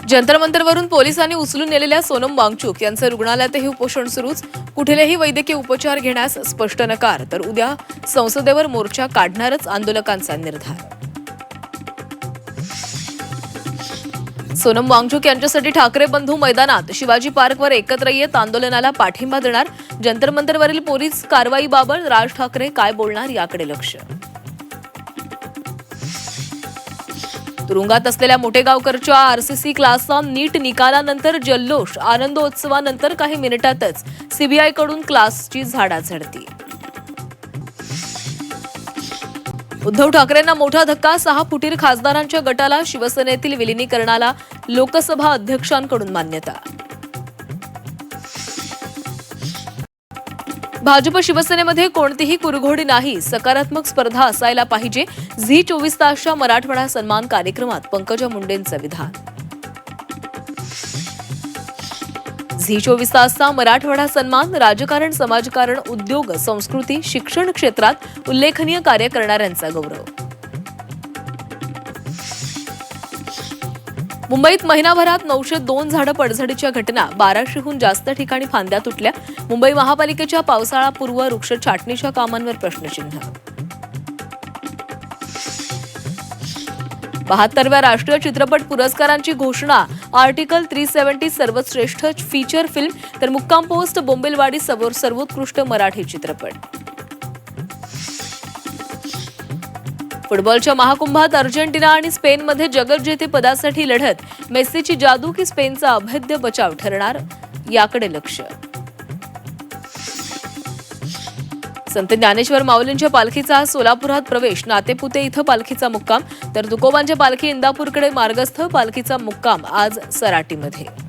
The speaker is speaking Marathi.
जंतर मंतरवरून पोलिसांनी उचलून नेलेल्या सोनम वांगचुक यांचं रुग्णालयातही उपोषण सुरूच. कुठलेही वैद्यकीय उपचार घेण्यास स्पष्ट नकार, तर उद्या संसदेवर मोर्चा काढणारच आंदोलकांचा निर्धार. सोनम वांगचुक यांच्यासाठी ठाकरे बंधू मैदानात शिवाजी पार्कवर एकत्र येत आंदोलनाला पाठिंबा देणार. जंतर मंतरवरील पोलीस कारवाईबाबत राज ठाकरे काय बोलणार याकडे लक्ष. तुरुंगात असलेल्या मोठेगावकरच्या आरसीसी क्लासचा नीट निकालानंतर जल्लोष. आनंदोत्सवानंतर काही मिनिटातच सीबीआयकडून क्लासची झाडाझडती. उद्धव ठाकरेंना मोठा धक्का. 6 फुटीर खासदारांच्या गटाला शिवसेनेतील विलिनीकरणाला लोकसभा अध्यक्षांकडून मान्यता. भाजप शिवसेनेमध्ये कोणतीही कुरघोडी नाही, सकारात्मक स्पर्धा असायला पाहिजे. झी 24 तासच्या मराठवाडा सन्मान कार्यक्रमात पंकजा मुंडेंचं विधान. झी 24 तासचा मराठवाडा सन्मान. राजकारण, समाजकारण, उद्योग, संस्कृती, शिक्षण क्षेत्रात उल्लेखनीय कार्य करणाऱ्यांचा गौरव. मुंबईत महिनाभरात 902 झाडं पडझडीच्या घटना. 1200हून जास्त ठिकाणी फांद्या तुटल्या. मुंबई महापालिकेच्या पावसाळापूर्व वृक्ष छाटणीच्या कामांवर प्रश्नचिन्ह. 72व्या राष्ट्रीय चित्रपट पुरस्कारांची घोषणा. आर्टिकल 370 सर्वश्रेष्ठ फीचर फिल्म, तर मुक्काम पोस्ट बोंबिलवाडी सर्वोत्कृष्ट मराठी चित्रपट. फुटबॉलच्या महाकुंभात अर्जेंटिना आणि स्पेनमध्ये जगज्जेतेपदासाठी लढत. मेस्सीची जादू की स्पेनचा अभेद्य बचाव ठरणार याकडे लक्ष. संत ज्ञानेश्वर माऊलींच्या पालखीचा सोलापुरात प्रवेश. नातेपुते इथं पालखीचा मुक्काम, तर तुकोबांच्या पालखी इंदापूरकडे मार्गस्थ. पालखीचा मुक्काम आज सराटीमध्ये.